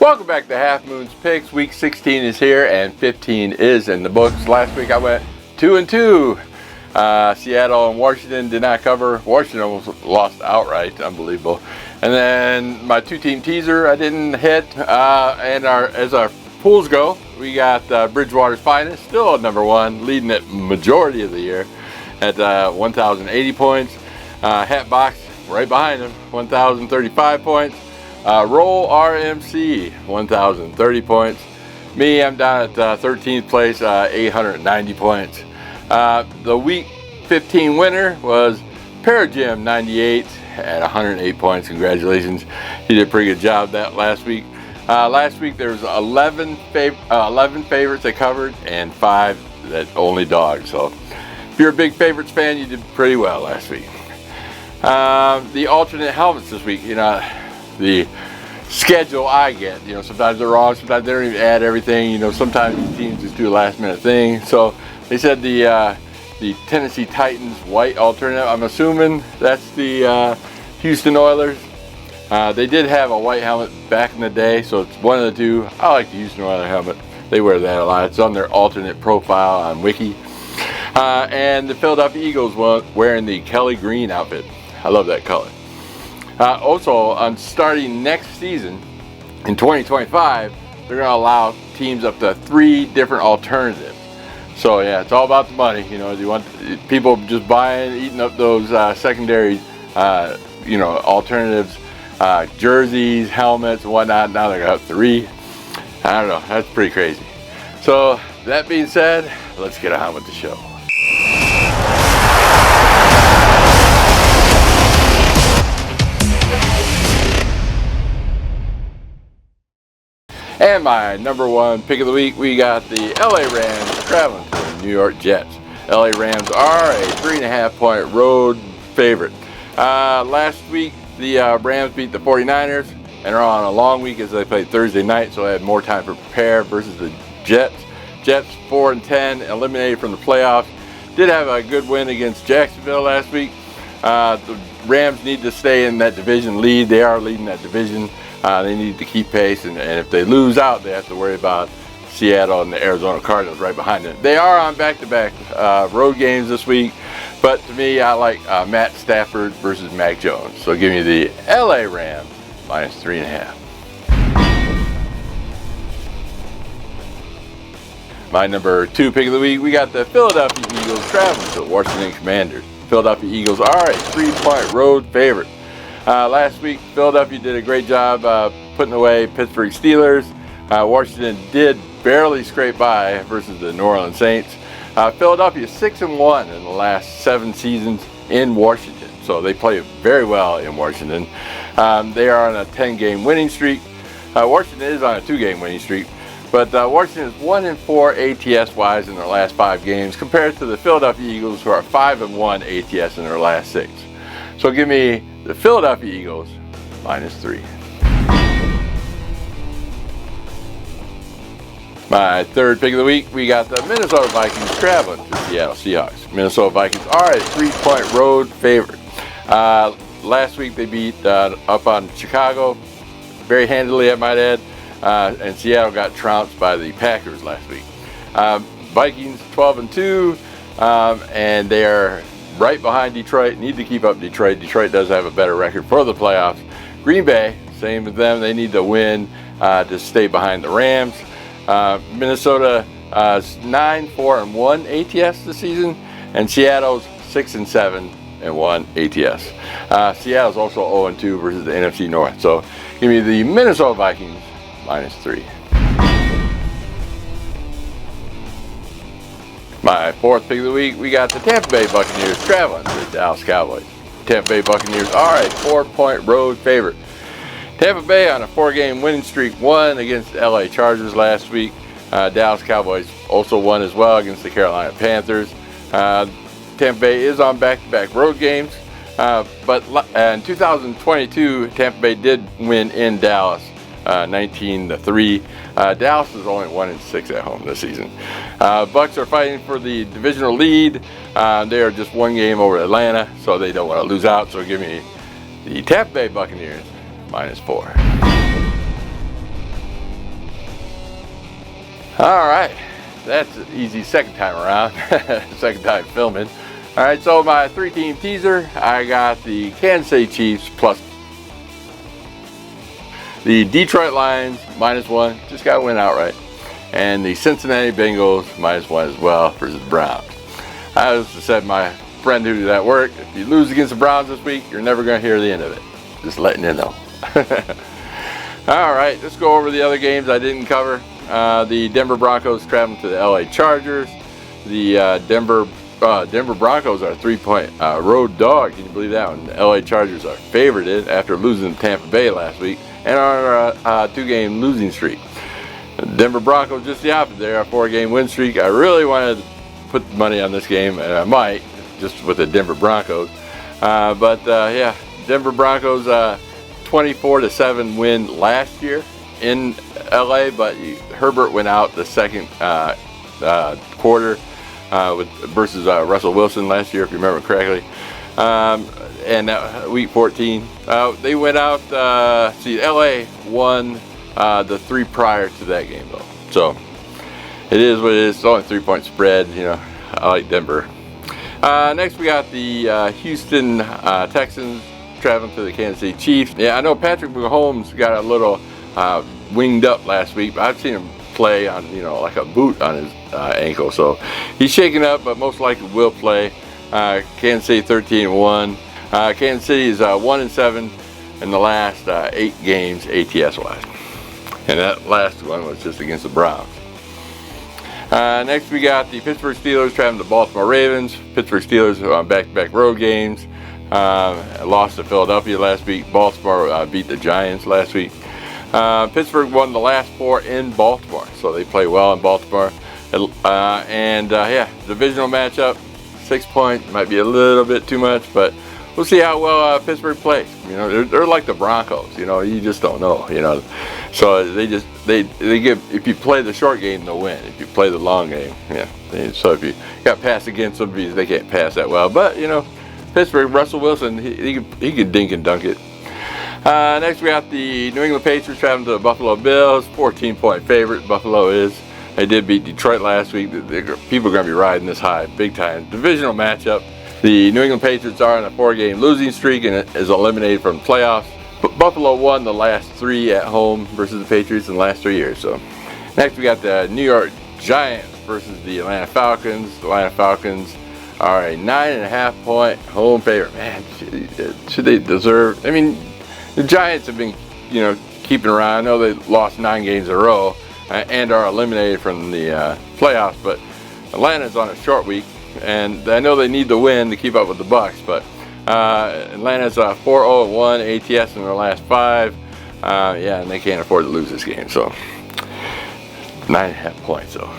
Welcome back to Half Moon's Picks. Week 16 is here and 15 is in the books. Last week I went 2-2. Seattle and Washington did not cover. Washington almost lost outright. Unbelievable. And then my two-team teaser I didn't hit. And as our pools go, we got Bridgewater's Finest, still at number one, leading it majority of the year at 1,080 points. Hatbox right behind him, 1,035 points. Roll RMC, 1,030 points. Me, I'm down at 13th place, 890 points. The week 15 winner was Parajim, 98 at 108 points. Congratulations. He did a pretty good job that last week. Last week there was 11 favorites that covered and 5 that only dogs. So if you're a big favorites fan, you did pretty well last week. The alternate helmets this week, the schedule I get, sometimes they're wrong, sometimes they don't even add everything, sometimes these teams just do a last minute thing. So they said the Tennessee Titans white alternate, I'm assuming that's the Houston Oilers. They did have a white helmet back in the day, so it's one of the two. I like the Houston Oilers helmet. They wear that a lot. It's on their alternate profile on Wiki. And the Philadelphia Eagles wearing the Kelly Green outfit. I love that color. Also, on starting next season, in 2025, they're going to allow teams up to 3 different alternatives. So yeah, it's all about the money. You want people just buying, eating up those secondary, alternatives, jerseys, helmets, and whatnot. Now they're going to have 3. I don't know. That's pretty crazy. So that being said, let's get on with the show. And my number one pick of the week, we got the LA Rams traveling to the New York Jets. LA Rams are a 3.5-point road favorite. Last week, the Rams beat the 49ers and are on a long week as they played Thursday night, so they had more time to prepare versus the Jets. Jets 4-10, eliminated from the playoffs. Did have a good win against Jacksonville last week. The Rams need to stay in that division lead. They are leading that division. They need to keep pace, and if they lose out, they have to worry about Seattle and the Arizona Cardinals right behind them. They are on back-to-back road games this week, but to me, I like Matt Stafford versus Mac Jones. So give me the LA Rams minus 3.5. My number 2 pick of the week, we got the Philadelphia Eagles traveling to the Washington Commanders. Philadelphia Eagles are a 3-point road favorite. Last week, Philadelphia did a great job putting away Pittsburgh Steelers. Washington did barely scrape by versus the New Orleans Saints. Philadelphia is 6-1 in the last 7 seasons in Washington, so they play very well in Washington. They are on a 10-game winning streak. Washington is on a 2-game winning streak, but Washington is 1-4 ATS-wise in their last 5 games compared to the Philadelphia Eagles, who are 5-1 ATS in their last 6. So give me the Philadelphia Eagles minus 3. My third pick of the week, we got the Minnesota Vikings traveling to the Seattle Seahawks. Minnesota Vikings are a 3-point road favorite. Last week they beat up on Chicago very handily, I might add, and Seattle got trounced by the Packers last week. Vikings 12-2, and they are right behind Detroit. Need to keep up Detroit. Detroit does have a better record for the playoffs. Green Bay, same with them. They need to win to stay behind the Rams. Minnesota is 9-4-1 ATS this season, and Seattle's 6-7-1 ATS. Seattle's also 0-2 versus the NFC North. So give me the Minnesota Vikings minus 3. My fourth pick of the week, we got the Tampa Bay Buccaneers traveling to the Dallas Cowboys. Tampa Bay Buccaneers are a 4-point road favorite. Tampa Bay on a 4-game winning streak won against the LA Chargers last week. Dallas Cowboys also won as well against the Carolina Panthers. Tampa Bay is on back-to-back road games, but in 2022, Tampa Bay did win in Dallas 19-3. Dallas is only 1-6 at home this season. Bucs are fighting for the divisional lead. They are just 1 game over Atlanta, so they don't want to lose out. So give me the Tampa Bay Buccaneers minus 4. All right, that's easy second time around, second time filming. All right, so my 3-team teaser, I got the Kansas City Chiefs plus the Detroit Lions -1, just got to win outright, and the Cincinnati Bengals -1 as well versus the Browns. I just said my friend who did that work, if you lose against the Browns this week, you're never going to hear the end of it. Just letting you know. All right, let's go over the other games I didn't cover. The Denver Broncos traveling to the LA Chargers. The Denver Broncos are a 3-point road dog. Can you believe that one? The LA Chargers are favorited after losing to Tampa Bay last week and are on a 2-game losing streak. The Denver Broncos just the opposite. They're a 4-game win streak. I really wanted to put money on this game, and I might, just with the Denver Broncos. Yeah, Denver Broncos 24-7 win last year in LA, but Herbert went out the second quarter versus Russell Wilson last year, if you remember correctly. And week 14, they went out. LA won the 3 prior to that game, though. So it is what it is. It's only 3-point spread. You know, I like Denver. Next, we got the Houston Texans traveling to the Kansas City Chiefs. Yeah, I know Patrick Mahomes got a little winged up last week, but I've seen him play on, like a boot on his ankle, so he's shaking up, but most likely will play. Kansas City 13-1. Kansas City is 1-7 in the last 8 games ATS wise, and that last one was just against the Browns. Next, we got the Pittsburgh Steelers traveling to Baltimore Ravens. Pittsburgh Steelers on back-to-back road games. Lost to Philadelphia last week. Baltimore beat the Giants last week. Pittsburgh won the last 4 in Baltimore, so they play well in Baltimore. Divisional matchup, 6 points might be a little bit too much, but we'll see how well Pittsburgh plays. They're like the Broncos. You just don't know. So they give. If you play the short game, they'll win. If you play the long game, so if you got pass against them, they can't pass that well. But Pittsburgh, Russell Wilson, he could dink and dunk it. Next, we got the New England Patriots traveling to the Buffalo Bills. 14-point favorite. Buffalo is. They did beat Detroit last week. People are going to be riding this high big time. Divisional matchup. The New England Patriots are on a 4-game losing streak and is eliminated from the playoffs. But Buffalo won the last 3 at home versus the Patriots in the last 3 years. So next, we got the New York Giants versus the Atlanta Falcons. The Atlanta Falcons are a 9.5-point home favorite. Man, should they deserve? I mean, the Giants have been, keeping around. I know they lost 9 games in a row and are eliminated from the playoffs, but Atlanta's on a short week, and I know they need to win to keep up with the Bucs, but Atlanta's 4-0-1 ATS in their last 5. And they can't afford to lose this game, so 9.5 points. So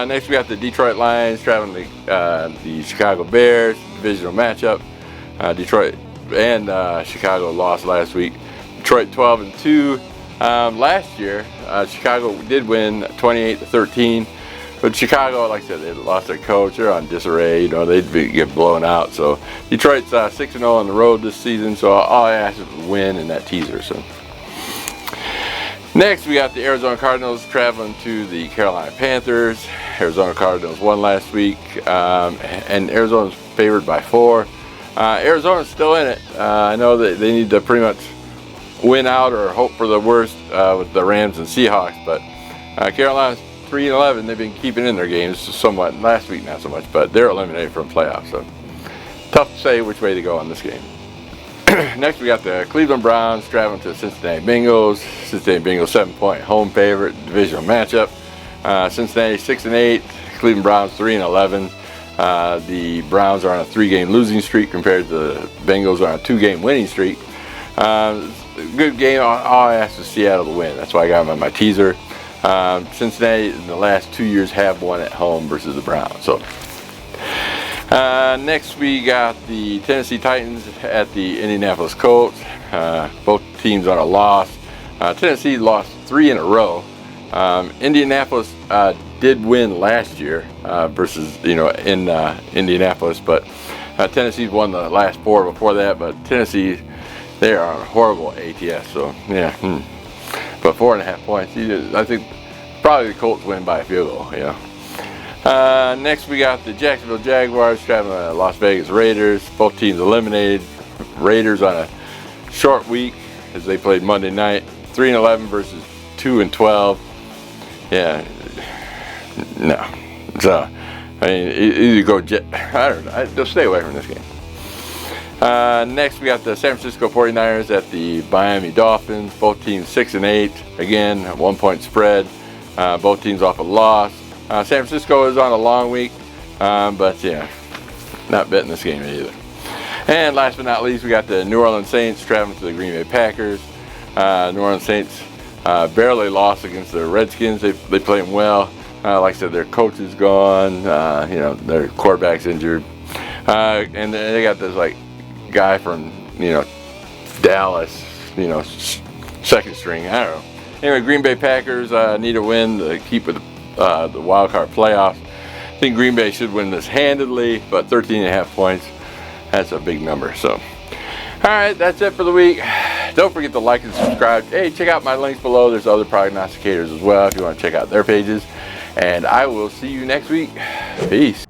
next, we got the Detroit Lions traveling to the Chicago Bears. Divisional matchup. Detroit and Chicago lost last week. Detroit 12-2. Last year, Chicago did win 28-13, but Chicago, like I said, they lost their coach. They're on disarray. They'd get blown out. So Detroit's 6-0 on the road this season. So all I asked was win in that teaser. So next, we got the Arizona Cardinals traveling to the Carolina Panthers. Arizona Cardinals won last week, and Arizona's favored by 4. Arizona's still in it. I know that they need to pretty much win out or hope for the worst with the Rams and Seahawks, but Carolina's 3-11. They've been keeping in their games somewhat. Last week, not so much, but they're eliminated from playoffs, so tough to say which way to go on this game. Next, we got the Cleveland Browns traveling to the Cincinnati Bengals. Cincinnati Bengals 7-point home favorite, divisional matchup. Cincinnati 6-8, Cleveland Browns 3-11. The Browns are on a 3-game losing streak compared to the Bengals are on a 2-game winning streak. Good game. All I asked is Seattle to win. That's why I got them on my teaser. Cincinnati in the last 2 years have won at home versus the Browns. So next, we got the Tennessee Titans at the Indianapolis Colts. Both teams on a loss. Tennessee lost 3 in a row. Indianapolis did win last year versus in Indianapolis, but Tennessee's won the last 4 before that. But Tennessee, they are on a horrible ATS. So yeah, but 4.5 points. I think probably the Colts win by a field goal. Yeah. Next we got the Jacksonville Jaguars traveling to Las Vegas Raiders. Both teams eliminated. Raiders on a short week as they played Monday night. 3-11 versus 2-12. Yeah. No. So, I mean, either go I don't know. Just stay away from this game. Next we got the San Francisco 49ers at the Miami Dolphins. Both teams 6-8. Again, a 1-point spread. Both teams off a loss. San Francisco is on a long week, but yeah, not betting this game either. And last but not least, we got the New Orleans Saints traveling to the Green Bay Packers. New Orleans Saints barely lost against the Redskins. They play them well. Like I said, their coach is gone. You know, their quarterback's injured, and they got this like guy from Dallas, second string. I don't know. Anyway, Green Bay Packers need a win to keep with the wild card playoffs. I think Green Bay should win this handedly, but 13.5 points, that's a big number. So, all right, that's it for the week. Don't forget to like and subscribe. Hey, check out my links below. There's other prognosticators as well if you want to check out their pages. And I will see you next week. Peace.